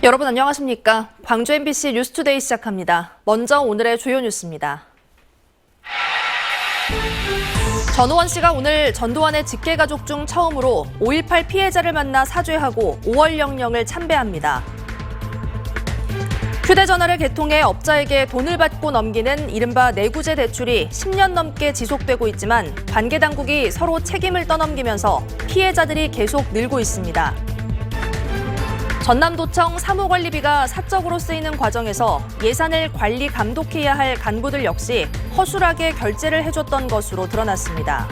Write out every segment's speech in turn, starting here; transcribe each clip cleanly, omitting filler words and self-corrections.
여러분 안녕하십니까? 광주 MBC 뉴스투데이 시작합니다. 먼저 오늘의 주요 뉴스입니다. 전우원 씨가 오늘 전두환의 직계가족 중 처음으로 5.18 피해자를 만나 사죄하고 5월 영령을 참배합니다. 휴대전화를 개통해 업자에게 돈을 받고 넘기는 이른바 내구재 대출이 10년 넘게 지속되고 있지만 관계당국이 서로 책임을 떠넘기면서 피해자들이 계속 늘고 있습니다. 전남도청 사무관리비가 사적으로 쓰이는 과정에서 예산을 관리 감독해야 할 간부들 역시 허술하게 결제를 해줬던 것으로 드러났습니다.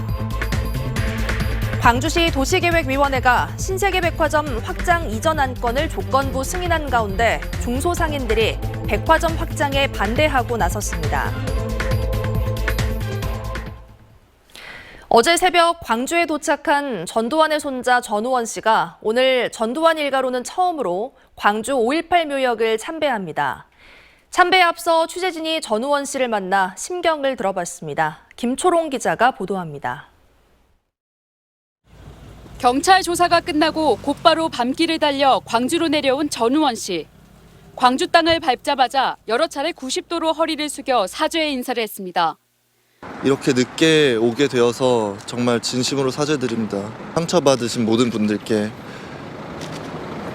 광주시 도시계획위원회가 신세계백화점 확장 이전 안건을 조건부 승인한 가운데 중소상인들이 백화점 확장에 반대하고 나섰습니다. 어제 새벽 광주에 도착한 전두환의 손자 전우원 씨가 오늘 전두환 일가로는 처음으로 광주 5.18 묘역을 참배합니다. 참배에 앞서 취재진이 전우원 씨를 만나 심경을 들어봤습니다. 김초롱 기자가 보도합니다. 경찰 조사가 끝나고 곧바로 밤길을 달려 광주로 내려온 전우원 씨. 광주 땅을 밟자마자 여러 차례 90도로 허리를 숙여 사죄의 인사를 했습니다. 이렇게 늦게 오게 되어서 정말 진심으로 사죄드립니다. 상처받으신 모든 분들께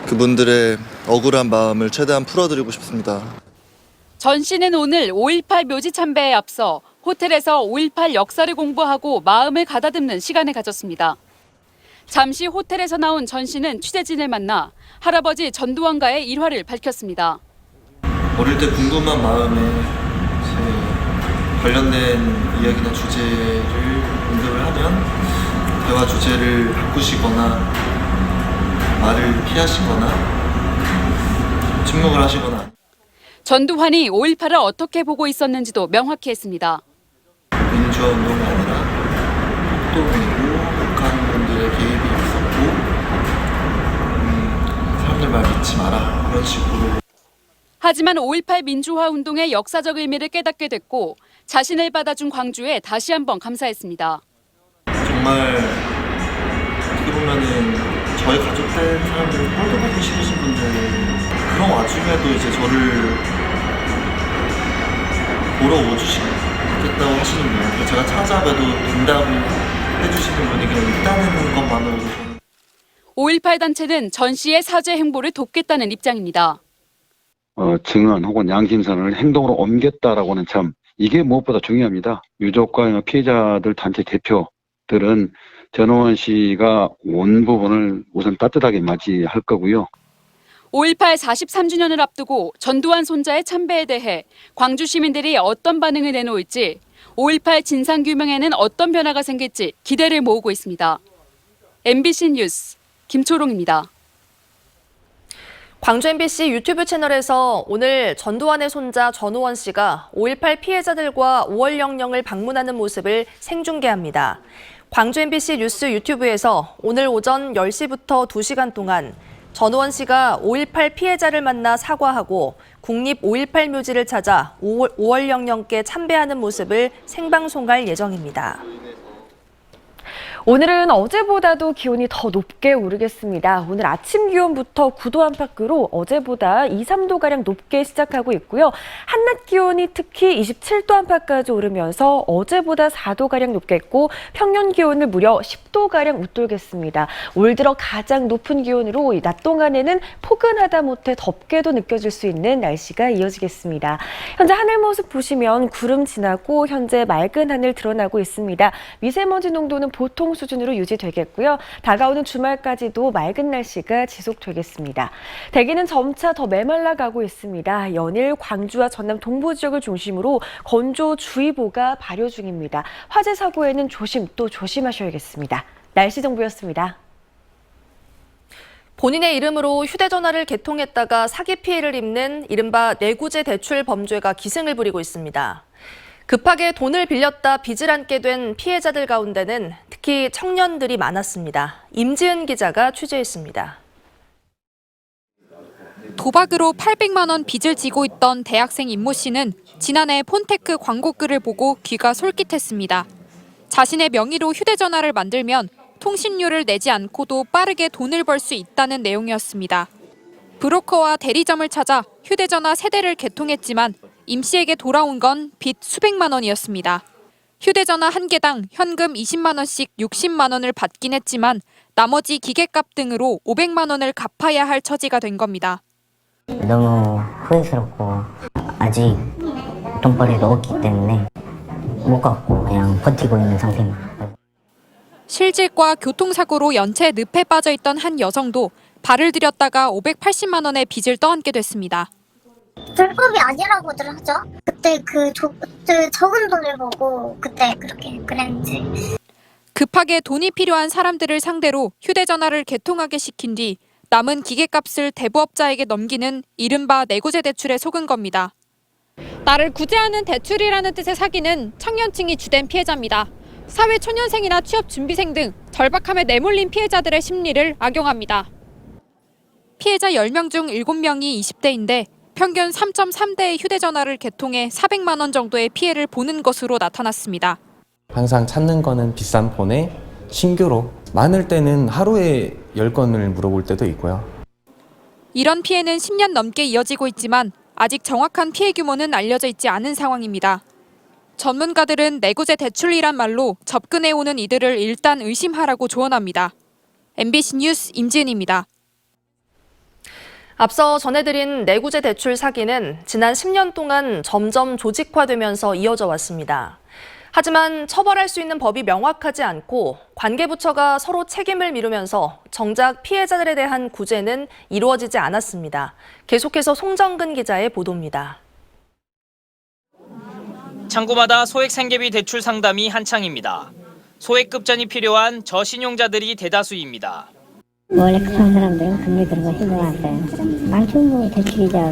그분들의 억울한 마음을 최대한 풀어드리고 싶습니다. 전 씨는 오늘 5.18 묘지 참배에 앞서 호텔에서 5.18 역사를 공부하고 마음을 가다듬는 시간을 가졌습니다. 잠시 호텔에서 나온 전 씨는 취재진을 만나 할아버지 전두환과의 일화를 밝혔습니다. 어릴 때 궁금한 마음에 관련된 이야기나 주제를 언급을 하면 대화 주제를 바꾸시거나 말을 피하시거나 침묵을 하시거나 전두환이 5.18을 어떻게 보고 있었는지도 명확히 했습니다. 민주화 운동이 아니라 폭동이고 북한군들의 개입이 있었고 사람들 말 믿지 마라 그런 식으로. 하지만 5.18 민주화 운동의 역사적 의미를 깨닫게 됐고 자신을 받아준 광주에 다시 한번 감사했습니다. 정말 어떻게 보면은 저희 가족 된 사람들 꼴도 보기 싫으신 분들 그런 와중에도 이제 저를 보러 오주시겠다고 하시는 분, 제가 찾아가도 된다고 해주시는 분이 그냥 있다는 것만으로도 5.18 단체는 전 씨의 사죄 행보를 돕겠다는 입장입니다. 증언 혹은 양심선을 행동으로 옮겼다라고는 참 이게 무엇보다 중요합니다. 유족과 피해자들 단체 대표들은 전우원 씨가 온 부분을 우선 따뜻하게 맞이할 거고요. 5.18 43주년을 앞두고 전두환 손자의 참배에 대해 광주 시민들이 어떤 반응을 내놓을지 5.18 진상규명에는 어떤 변화가 생길지 기대를 모으고 있습니다. MBC 뉴스 김초롱입니다. 광주 MBC 유튜브 채널에서 오늘 전두환의 손자 전우원 씨가 5.18 피해자들과 5월 영령을 방문하는 모습을 생중계합니다. 광주 MBC 뉴스 유튜브에서 오늘 오전 10시부터 2시간 동안 전우원 씨가 5.18 피해자를 만나 사과하고 국립 5.18 묘지를 찾아 5월 영령께 참배하는 모습을 생방송할 예정입니다. 오늘은 어제보다도 기온이 더 높게 오르겠습니다. 오늘 아침 기온부터 9도 안팎으로 어제보다 2, 3도가량 높게 시작하고 있고요. 한낮 기온이 특히 27도 안팎까지 오르면서 어제보다 4도가량 높겠고 평년 기온을 무려 10도가량 웃돌겠습니다. 올 들어 가장 높은 기온으로 낮 동안에는 포근하다 못해 덥게도 느껴질 수 있는 날씨가 이어지겠습니다. 현재 하늘 모습 보시면 구름 지나고 현재 맑은 하늘 드러나고 있습니다. 미세먼지 농도는 보통 수준으로 유지되겠고요. 다가오는 주말까지도 맑은 날씨가 지속되겠습니다. 대기는 점차 더 메말라가고 있습니다. 연일 광주와 전남 동부 지역을 중심으로 건조주의보가 발효 중입니다. 화재 사고에는 조심 또 조심하셔야겠습니다. 날씨 정보였습니다. 본인의 이름으로 휴대전화를 개통했다가 사기 피해를 입는 이른바 내구재 대출 범죄가 기승을 부리고 있습니다. 급하게 돈을 빌렸다 빚을 안게 된 피해자들 가운데는 특히 청년들이 많았습니다. 임지은 기자가 취재했습니다. 도박으로 800만 원 빚을 지고 있던 대학생 임모 씨는 지난해 폰테크 광고글을 보고 귀가 솔깃했습니다. 자신의 명의로 휴대전화를 만들면 통신료를 내지 않고도 빠르게 돈을 벌 수 있다는 내용이었습니다. 브로커와 대리점을 찾아 휴대전화 세대를 개통했지만 임 씨에게 돌아온 건 빚 수백만 원이었습니다. 휴대전화 한 개당 현금 20만 원씩 60만 원을 받긴 했지만 나머지 기계값 등으로 500만 원을 갚아야 할 처지가 된 겁니다. 너무 후회스럽고 아직 돈벌이도 없기 때문에 못 갚고 그냥 버티고 있는 상태입니다. 실직과 교통사고로 연체 늪에 빠져 있던 한 여성도 발을 들였다가 580만 원의 빚을 떠안게 됐습니다. 불법이 아니라고들 하죠. 그때 그 적은 돈을 보고 그때 그렇게 그랬는지. 급하게 돈이 필요한 사람들을 상대로 휴대전화를 개통하게 시킨 뒤 남은 기계값을 대부업자에게 넘기는 이른바 내구재 대출에 속은 겁니다. 나를 구제하는 대출이라는 뜻의 사기는 청년층이 주된 피해자입니다. 사회초년생이나 취업준비생 등 절박함에 내몰린 피해자들의 심리를 악용합니다. 피해자 10명 중 7명이 20대인데 평균 3.3대의 휴대전화를 개통해 400만 원 정도의 피해를 보는 것으로 나타났습니다. 항상 찾는 거는 비싼 폰에 신규로 많을 때는 하루에 10건을 물어볼 때도 있고요. 이런 피해는 10년 넘게 이어지고 있지만 아직 정확한 피해 규모는 알려져 있지 않은 상황입니다. 전문가들은 내구재 대출이란 말로 접근해오는 이들을 일단 의심하라고 조언합니다. MBC 뉴스 임지은입니다. 앞서 전해드린 내구재 대출 사기는 지난 10년 동안 점점 조직화되면서 이어져 왔습니다. 하지만 처벌할 수 있는 법이 명확하지 않고 관계부처가 서로 책임을 미루면서 정작 피해자들에 대한 구제는 이루어지지 않았습니다. 계속해서 송정근 기자의 보도입니다. 창구마다 소액 생계비 대출 상담이 한창입니다. 소액 급전이 필요한 저신용자들이 대다수입니다. 원래 급한 사람들은 금리 들어가 힘들어하세요. 망치고 대출이자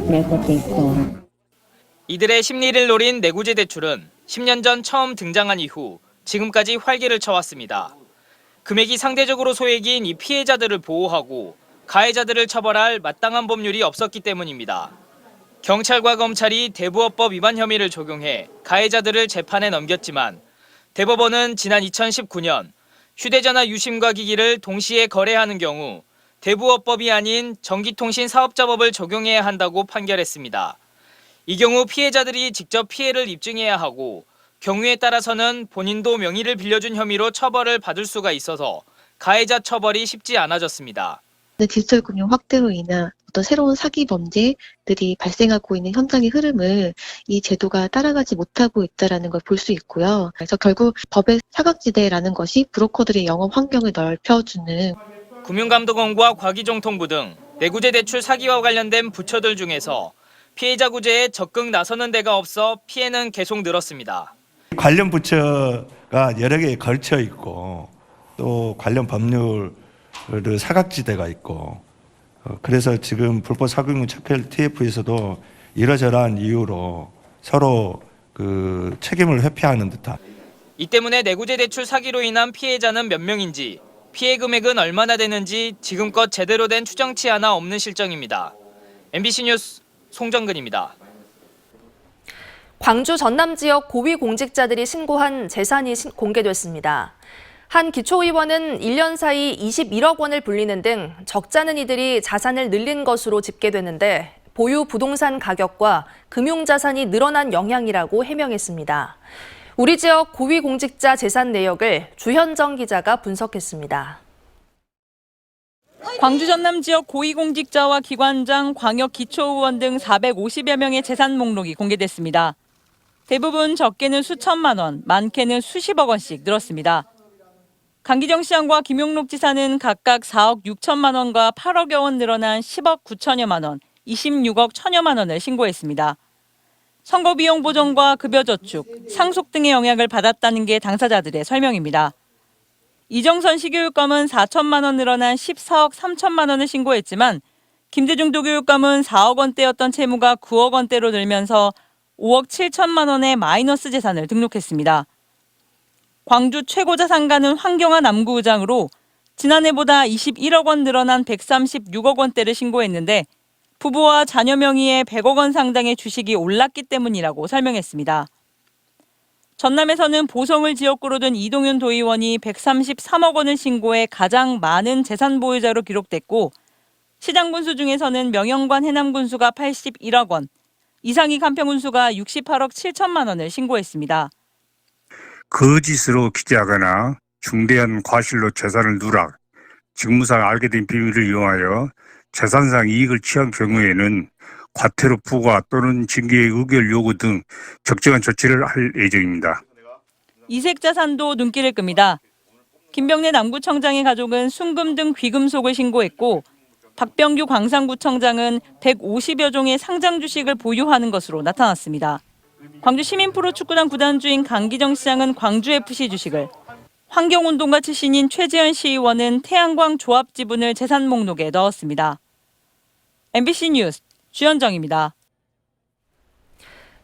낼 것도 있고. 이들의 심리를 노린 내구재 대출은 10년 전 처음 등장한 이후 지금까지 활기를 쳐왔습니다. 금액이 상대적으로 소액인 이 피해자들을 보호하고 가해자들을 처벌할 마땅한 법률이 없었기 때문입니다. 경찰과 검찰이 대부업법 위반 혐의를 적용해 가해자들을 재판에 넘겼지만 대법원은 지난 2019년 휴대전화 유심과 기기를 동시에 거래하는 경우 대부업법이 아닌 전기통신사업자법을 적용해야 한다고 판결했습니다. 이 경우 피해자들이 직접 피해를 입증해야 하고 경우에 따라서는 본인도 명의를 빌려준 혐의로 처벌을 받을 수가 있어서 가해자 처벌이 쉽지 않아졌습니다. 디지털 금융 확대로 인한 어떤 새로운 사기 범죄들이 발생하고 있는 현장의 흐름을 이 제도가 따라가지 못하고 있다는 걸 볼 수 있고요. 그래서 결국 법의 사각지대라는 것이 브로커들의 영업 환경을 넓혀주는 금융감독원과 과기정통부 등 내구재 대출 사기와 관련된 부처들 중에서 피해자 구제에 적극 나서는 데가 없어 피해는 계속 늘었습니다. 관련 부처가 여러 개에 걸쳐 있고 또 관련 법률 사각지대가 있고 그래서 지금 불법 사기금융 차별 TF에서도 이러저러한 이유로 서로 그 책임을 회피하는 듯한. 이 때문에 내구재 대출 사기로 인한 피해자는 몇 명인지 피해 금액은 얼마나 되는지 지금껏 제대로 된 추정치 하나 없는 실정입니다. MBC 뉴스 송정근입니다. 광주 전남 지역 고위공직자들이 신고한 재산이 공개됐습니다. 한 기초의원은 1년 사이 21억 원을 불리는 등 적잖은 이들이 자산을 늘린 것으로 집계됐는데 보유 부동산 가격과 금융자산이 늘어난 영향이라고 해명했습니다. 우리 지역 고위공직자 재산 내역을 주현정 기자가 분석했습니다. 광주 전남 지역 고위공직자와 기관장, 광역기초의원 등 450여 명의 재산 목록이 공개됐습니다. 대부분 적게는 수천만 원, 많게는 수십억 원씩 늘었습니다. 강기정 시장과 김용록 지사는 각각 4억 6천만 원과 8억여 원 늘어난 10억 9천여만 원, 26억 1천여만 원을 신고했습니다. 선거비용 보전과 급여저축, 상속 등의 영향을 받았다는 게 당사자들의 설명입니다. 이정선 시교육감은 4천만 원 늘어난 14억 3천만 원을 신고했지만 김대중 도교육감은 4억 원대였던 채무가 9억 원대로 늘면서 5억 7천만 원의 마이너스 재산을 등록했습니다. 광주 최고자산가는 황경화 남구의장으로 지난해보다 21억 원 늘어난 136억 원대를 신고했는데 부부와 자녀 명의의 100억 원 상당의 주식이 올랐기 때문이라고 설명했습니다. 전남에서는 보성을 지역구로 둔 이동윤 도의원이 133억 원을 신고해 가장 많은 재산 보유자로 기록됐고 시장군수 중에서는 명영관 해남군수가 81억 원, 이상희 간평군수가 68억 7천만 원을 신고했습니다. 거짓으로 기재하거나 중대한 과실로 재산을 누락, 직무상 알게 된 비밀을 이용하여 재산상 이익을 취한 경우에는 과태료 부과 또는 징계의 의결 요구 등 적정한 조치를 할 예정입니다. 이색 자산도 눈길을 끕니다. 김병래 남구청장의 가족은 순금 등 귀금속을 신고했고 박병규 광산구청장은 150여 종의 상장 주식을 보유하는 것으로 나타났습니다. 광주 시민프로축구단 구단주인 강기정 시장은 광주FC 주식을, 환경운동가 출신인 최재현 시의원은 태양광 조합 지분을 재산 목록에 넣었습니다. MBC 뉴스 주현정입니다.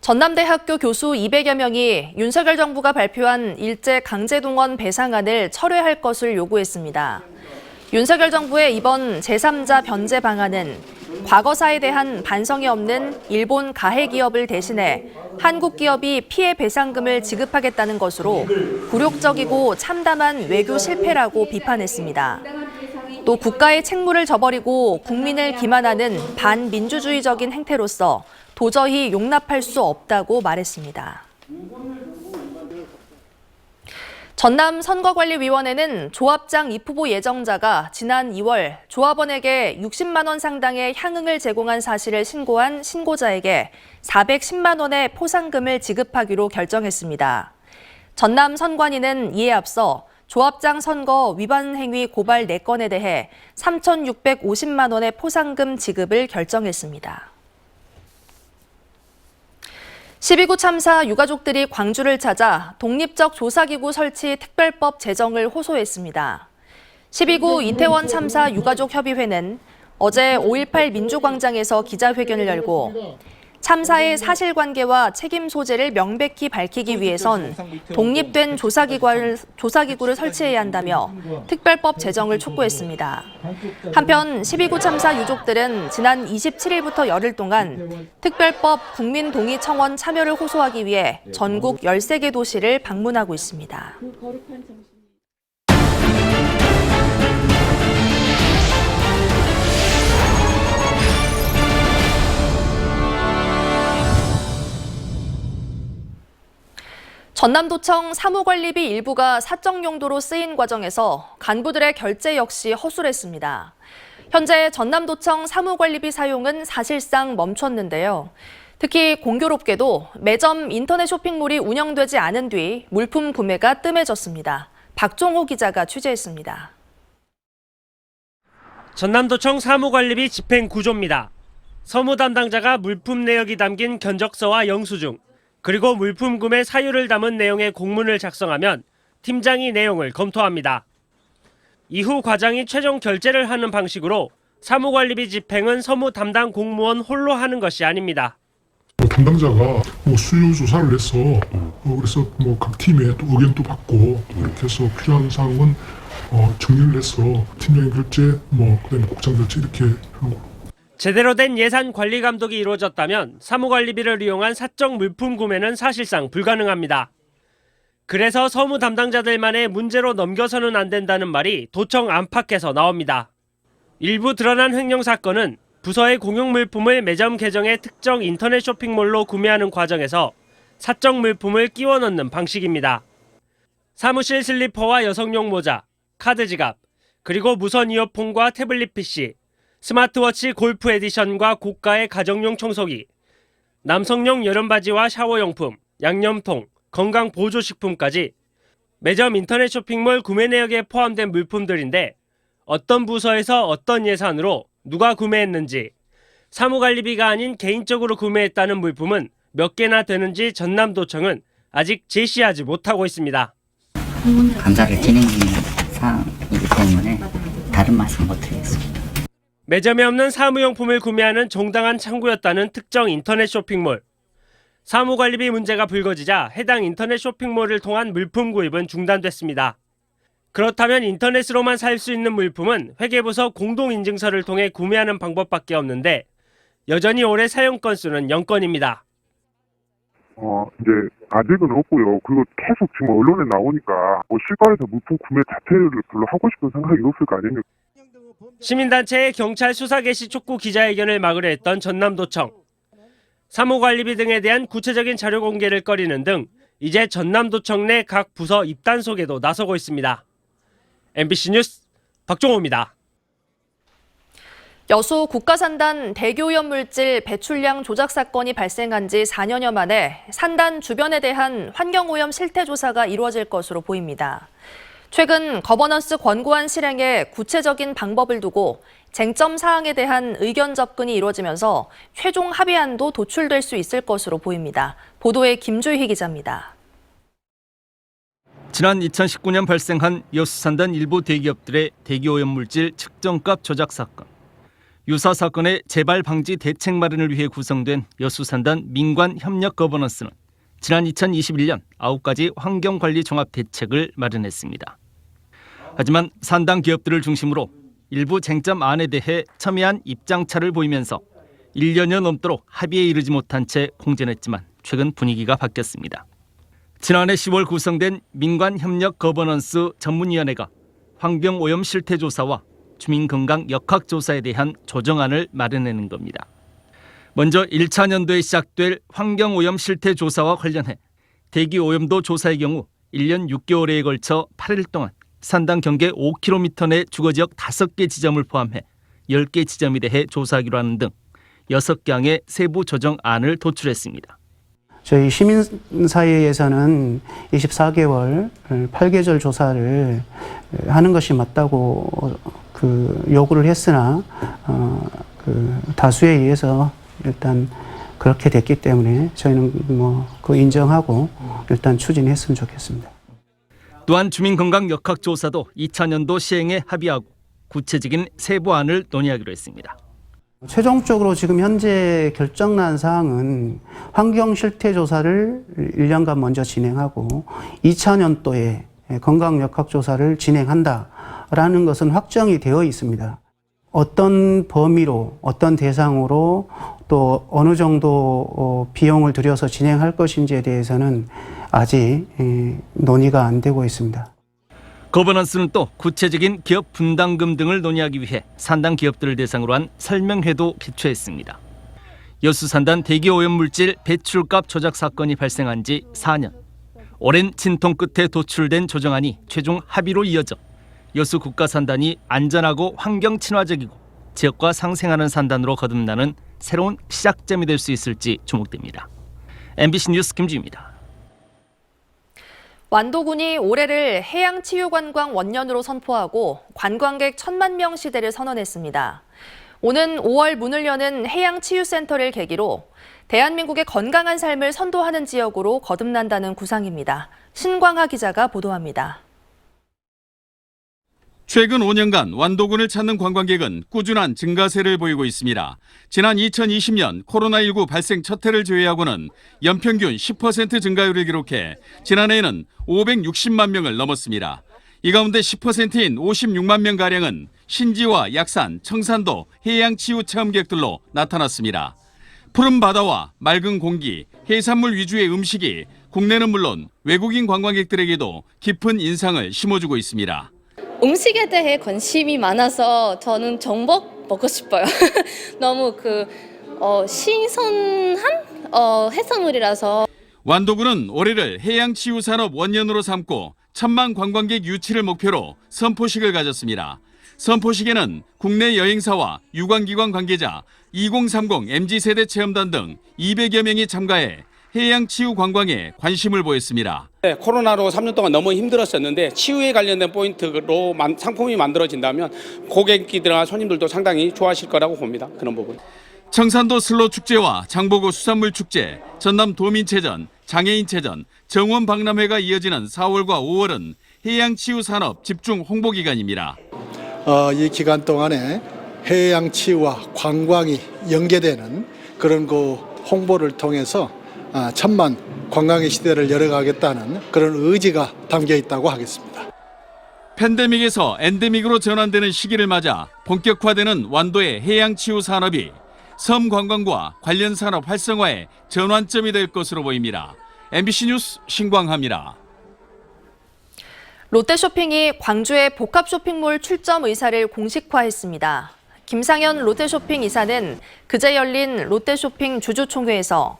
전남대학교 교수 200여 명이 윤석열 정부가 발표한 일제 강제동원 배상안을 철회할 것을 요구했습니다. 윤석열 정부의 이번 제3자 변제 방안은 과거사에 대한 반성이 없는 일본 가해 기업을 대신해 한국 기업이 피해 배상금을 지급하겠다는 것으로 굴욕적이고 참담한 외교 실패라고 비판했습니다. 또 국가의 책무를 저버리고 국민을 기만하는 반민주주의적인 행태로서 도저히 용납할 수 없다고 말했습니다. 전남선거관리위원회는 조합장 입후보 예정자가 지난 2월 조합원에게 60만 원 상당의 향응을 제공한 사실을 신고한 신고자에게 410만 원의 포상금을 지급하기로 결정했습니다. 전남선관위는 이에 앞서 조합장 선거 위반 행위 고발 4건에 대해 3,650만 원의 포상금 지급을 결정했습니다. 12구 참사 유가족들이 광주를 찾아 독립적 조사기구 설치 특별법 제정을 호소했습니다. 12구 이태원 참사 유가족협의회는 어제 5.18 민주광장에서 기자회견을 열고 참사의 사실관계와 책임 소재를 명백히 밝히기 위해선 독립된 조사기구를 설치해야 한다며 특별법 제정을 촉구했습니다. 한편 12구 참사 유족들은 지난 27일부터 열흘 동안 특별법 국민동의 청원 참여를 호소하기 위해 전국 13개 도시를 방문하고 있습니다. 전남도청 사무관리비 일부가 사적 용도로 쓰인 과정에서 간부들의 결제 역시 허술했습니다. 현재 전남도청 사무관리비 사용은 사실상 멈췄는데요. 특히 공교롭게도 매점 인터넷 쇼핑몰이 운영되지 않은 뒤 물품 구매가 뜸해졌습니다. 박종호 기자가 취재했습니다. 전남도청 사무관리비 집행 구조입니다. 서무 담당자가 물품 내역이 담긴 견적서와 영수증, 그리고 물품 구매 사유를 담은 내용의 공문을 작성하면 팀장이 내용을 검토합니다. 이후 과장이 최종 결제를 하는 방식으로 사무관리비 집행은 서무 담당 공무원 홀로 하는 것이 아닙니다. 담당자가 수요 조사를 해서 그래서 각 팀의 또 의견도 받고 이렇게 해서 필요한 사항은 정리를 해서 팀장의 결제, 그다음에 국장 결제 이렇게 하는 거. 제대로 된 예산 관리 감독이 이루어졌다면 사무관리비를 이용한 사적 물품 구매는 사실상 불가능합니다. 그래서 서무 담당자들만의 문제로 넘겨서는 안 된다는 말이 도청 안팎에서 나옵니다. 일부 드러난 횡령 사건은 부서의 공용 물품을 매점 계정의 특정 인터넷 쇼핑몰로 구매하는 과정에서 사적 물품을 끼워 넣는 방식입니다. 사무실 슬리퍼와 여성용 모자, 카드 지갑, 그리고 무선 이어폰과 태블릿 PC, 스마트워치 골프 에디션과 고가의 가정용 청소기, 남성용 여름바지와 샤워용품, 양념통, 건강보조식품까지 매점 인터넷 쇼핑몰 구매 내역에 포함된 물품들인데 어떤 부서에서 어떤 예산으로 누가 구매했는지, 사무관리비가 아닌 개인적으로 구매했다는 물품은 몇 개나 되는지 전남도청은 아직 제시하지 못하고 있습니다. 감사를 진행 중인 사항이기 때문에 다른 말씀 못 드리겠습니다. 매점에 없는 사무용품을 구매하는 정당한 창구였다는 특정 인터넷 쇼핑몰. 사무관리비 문제가 불거지자 해당 인터넷 쇼핑몰을 통한 물품 구입은 중단됐습니다. 그렇다면 인터넷으로만 살 수 있는 물품은 회계부서 공동인증서를 통해 구매하는 방법밖에 없는데 여전히 올해 사용 건수는 0건입니다. 이제 아직은 없고요. 그리고 계속 지금 언론에 나오니까 실과에서 물품 구매 자체를 별로 하고 싶은 생각이 없을 거 아닙니까? 시민단체의 경찰 수사 개시 촉구 기자회견을 막으려 했던 전남도청. 사무관리비 등에 대한 구체적인 자료 공개를 꺼리는 등 이제 전남도청 내 각 부서 입단속에도 나서고 있습니다. MBC 뉴스 박종호입니다. 여수 국가산단 대기오염물질 배출량 조작 사건이 발생한 지 4년여 만에 산단 주변에 대한 환경오염 실태조사가 이루어질 것으로 보입니다. 최근 거버넌스 권고안 실행에 구체적인 방법을 두고 쟁점 사항에 대한 의견 접근이 이루어지면서 최종 합의안도 도출될 수 있을 것으로 보입니다. 보도에 김주희 기자입니다. 지난 2019년 발생한 여수산단 일부 대기업들의 대기오염물질 측정값 조작 사건. 유사 사건의 재발 방지 대책 마련을 위해 구성된 여수산단 민관협력 거버넌스는 지난 2021년 9가지 환경관리 종합 대책을 마련했습니다. 하지만 산단 기업들을 중심으로 일부 쟁점안에 대해 첨예한 입장차를 보이면서 1년여 넘도록 합의에 이르지 못한 채 공전했지만 최근 분위기가 바뀌었습니다. 지난해 10월 구성된 민관협력 거버넌스 전문위원회가 환경오염 실태조사와 주민건강 역학조사에 대한 조정안을 마련하는 겁니다. 먼저 1차 년도에 시작될 환경오염 실태조사와 관련해 대기오염도 조사의 경우 1년 6개월에 걸쳐 8일 동안 산단 경계 5km 내 주거지역 5개 지점을 포함해 10개 지점에 대해 조사하기로 하는 등 6개항의 세부 조정안을 도출했습니다. 저희 시민사회에서는 24개월 8계절 조사를 하는 것이 맞다고 요구를 했으나 다수에 의해서 일단 그렇게 됐기 때문에 저희는 인정하고 일단 추진했으면 좋겠습니다. 또한 주민건강 역학조사도 2차년도 시행에 합의하고 구체적인 세부안을 논의하기로 했습니다. 최종적으로 지금 현재 결정난 사항은 환경 실태 조사를 1년간 먼저 진행하고 2차년도에 건강 역학 조사를 진행한다라는 것은 확정이 되어 있습니다. 어떤 범위로, 어떤 대상으로 또 어느 정도 비용을 들여서 진행할 것인지에 대해서는 아직 논의가 안 되고 있습니다. 거버넌스는 또 구체적인 기업 분담금 등을 논의하기 위해 산단 기업들을 대상으로 한 설명회도 개최했습니다. 여수산단 대기오염물질 배출값 조작 사건이 발생한 지 4년. 오랜 진통 끝에 도출된 조정안이 최종 합의로 이어져 여수 국가산단이 안전하고 환경 친화적이고 지역과 상생하는 산단으로 거듭나는 새로운 시작점이 될 수 있을지 주목됩니다. MBC 뉴스 김주희입니다. 완도군이 올해를 해양치유관광 원년으로 선포하고 관광객 1,000만 명 시대를 선언했습니다. 오는 5월 문을 여는 해양치유센터를 계기로 대한민국의 건강한 삶을 선도하는 지역으로 거듭난다는 구상입니다. 신광하 기자가 보도합니다. 최근 5년간 완도군을 찾는 관광객은 꾸준한 증가세를 보이고 있습니다. 지난 2020년 코로나19 발생 첫 해를 제외하고는 연평균 10% 증가율을 기록해 지난해에는 560만 명을 넘었습니다. 이 가운데 10%인 56만 명가량은 신지와 약산, 청산도 해양치유 체험객들로 나타났습니다. 푸른 바다와 맑은 공기, 해산물 위주의 음식이 국내는 물론 외국인 관광객들에게도 깊은 인상을 심어주고 있습니다. 음식에 대해 관심이 많아서 저는 전복 먹고 싶어요. 너무 신선한 해산물이라서. 완도군은 올해를 해양치유산업 원년으로 삼고 1,000만 관광객 유치를 목표로 선포식을 가졌습니다. 선포식에는 국내 여행사와 유관기관 관계자, 2030 MZ세대 체험단 등 200여 명이 참가해 해양치유 관광에 관심을 보였습니다. 네, 코로나로 3년 동안 너무 힘들었었는데 치유에 관련된 포인트로 상품이 만들어진다면 고객들이나 손님들도 상당히 좋아하실 거라고 봅니다. 그런 부분. 청산도 슬로 축제와 장보고 수산물 축제, 전남 도민체전, 장애인체전, 정원 박람회가 이어지는 4월과 5월은 해양치유 산업 집중 홍보 기간입니다. 이 기간 동안에 해양치유와 관광이 연계되는 그런 홍보를 통해서 1,000만 관광의 시대를 열어가겠다는 그런 의지가 담겨 있다고 하겠습니다. 팬데믹에서 엔데믹으로 전환되는 시기를 맞아 본격화되는 완도의 해양치유 산업이 섬 관광과 관련 산업 활성화의 전환점이 될 것으로 보입니다. MBC 뉴스 신광하입니다. 롯데쇼핑이 광주의 복합 쇼핑몰 출점 의사를 공식화했습니다. 김상현 롯데쇼핑 이사는 그제 열린 롯데쇼핑 주주총회에서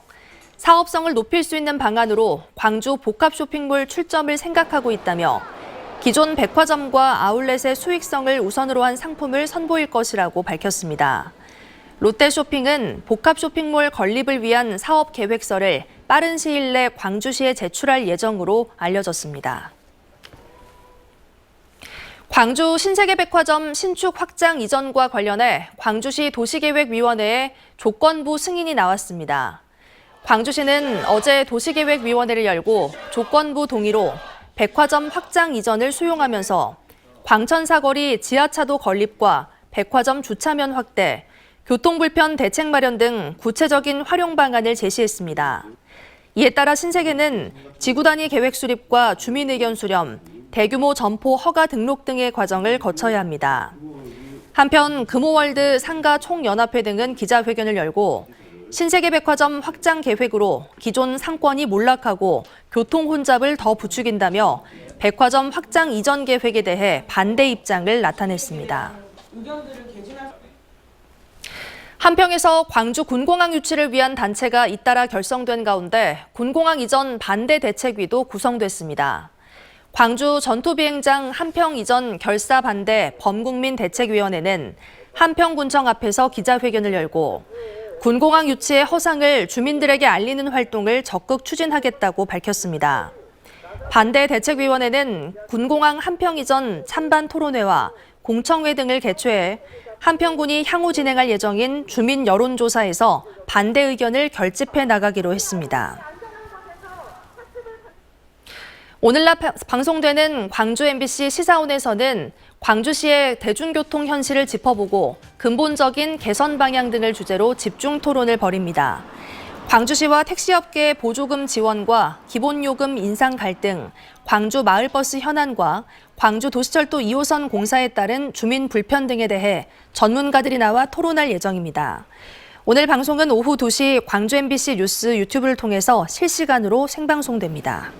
사업성을 높일 수 있는 방안으로 광주 복합 쇼핑몰 출점을 생각하고 있다며 기존 백화점과 아울렛의 수익성을 우선으로 한 상품을 선보일 것이라고 밝혔습니다. 롯데쇼핑은 복합 쇼핑몰 건립을 위한 사업 계획서를 빠른 시일 내 광주시에 제출할 예정으로 알려졌습니다. 광주 신세계백화점 신축 확장 이전과 관련해 광주시 도시계획위원회에 조건부 승인이 나왔습니다. 광주시는 어제 도시계획위원회를 열고 조건부 동의로 백화점 확장 이전을 수용하면서 광천사거리 지하차도 건립과 백화점 주차면 확대, 교통불편 대책 마련 등 구체적인 활용 방안을 제시했습니다. 이에 따라 신세계는 지구 단위 계획 수립과 주민 의견 수렴, 대규모 점포 허가 등록 등의 과정을 거쳐야 합니다. 한편 금호월드 상가 총연합회 등은 기자회견을 열고 신세계백화점 확장 계획으로 기존 상권이 몰락하고 교통 혼잡을 더 부추긴다며 백화점 확장 이전 계획에 대해 반대 입장을 나타냈습니다. 한평에서 광주 군공항 유치를 위한 단체가 잇따라 결성된 가운데 군공항 이전 반대 대책위도 구성됐습니다. 광주 전투비행장 한평 이전 결사 반대 범국민 대책위원회는 한평군청 앞에서 기자회견을 열고 군공항 유치의 허상을 주민들에게 알리는 활동을 적극 추진하겠다고 밝혔습니다. 반대 대책위원회는 군공항 한평 이전 찬반 토론회와 공청회 등을 개최해 한평군이 향후 진행할 예정인 주민 여론조사에서 반대 의견을 결집해 나가기로 했습니다. 오늘 낮 방송되는 광주 MBC 시사온에서는 광주시의 대중교통 현실을 짚어보고 근본적인 개선 방향 등을 주제로 집중 토론을 벌입니다. 광주시와 택시업계의 보조금 지원과 기본요금 인상 갈등, 광주 마을버스 현안과 광주 도시철도 2호선 공사에 따른 주민 불편 등에 대해 전문가들이 나와 토론할 예정입니다. 오늘 방송은 오후 2시 광주 MBC 뉴스 유튜브를 통해서 실시간으로 생방송됩니다.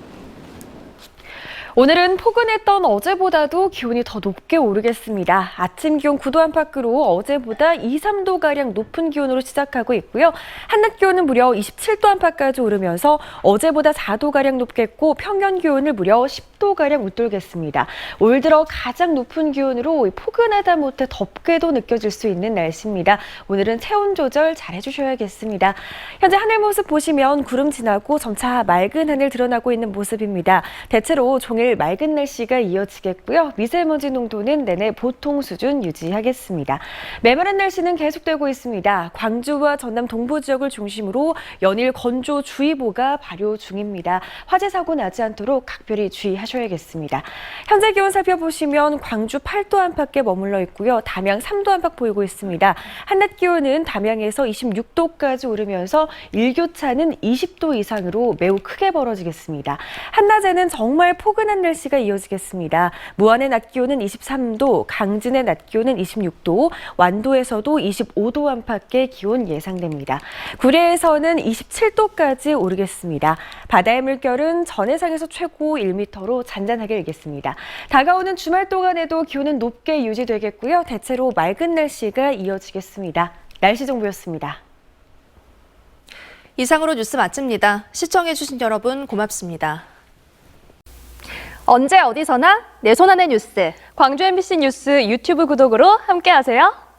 오늘은 포근했던 어제보다도 기온이 더 높게 오르겠습니다. 아침 기온 9도 안팎으로 어제보다 2, 3도가량 높은 기온으로 시작하고 있고요. 한낮 기온은 무려 27도 안팎까지 오르면서 어제보다 4도가량 높겠고 평년 기온을 무려 10도가량 웃돌겠습니다. 올 들어 가장 높은 기온으로 포근하다 못해 덥게도 느껴질 수 있는 날씨입니다. 오늘은 체온 조절 잘 해주셔야겠습니다. 현재 하늘 모습 보시면 구름 지나고 점차 맑은 하늘 드러나고 있는 모습입니다. 대체로 종일 맑은 날씨가 이어지겠고요. 미세먼지 농도는 내내 보통 수준 유지하겠습니다. 메마른 날씨는 계속되고 있습니다. 광주와 전남 동부 지역을 중심으로 연일 건조주의보가 발효 중입니다. 화재 사고 나지 않도록 각별히 주의하셔야겠습니다. 현재 기온 살펴보시면 광주 8도 안팎에 머물러 있고요. 담양 3도 안팎 보이고 있습니다. 한낮 기온은 담양에서 26도까지 오르면서 일교차는 20도 이상으로 매우 크게 벌어지겠습니다. 한낮에는 정말 포근한 날씨가 이어지겠습니다. 무안의 낮 기온은 23도, 강진의 낮 기온은 26도, 완도에서도 25도 안팎의 기온 예상됩니다. 구례에서는 27도까지 오르겠습니다. 바다의 물결은 전해상에서 최고 1m로 잔잔하게 일겠습니다. 다가오는 주말 동안에도 기온은 높게 유지되겠고요. 대체로 맑은 날씨가 이어지겠습니다. 날씨 정보였습니다. 이상으로 뉴스 마칩니다. 시청해주신 여러분 고맙습니다. 언제 어디서나 내 손 안의 뉴스. 광주 MBC 뉴스 유튜브 구독으로 함께하세요.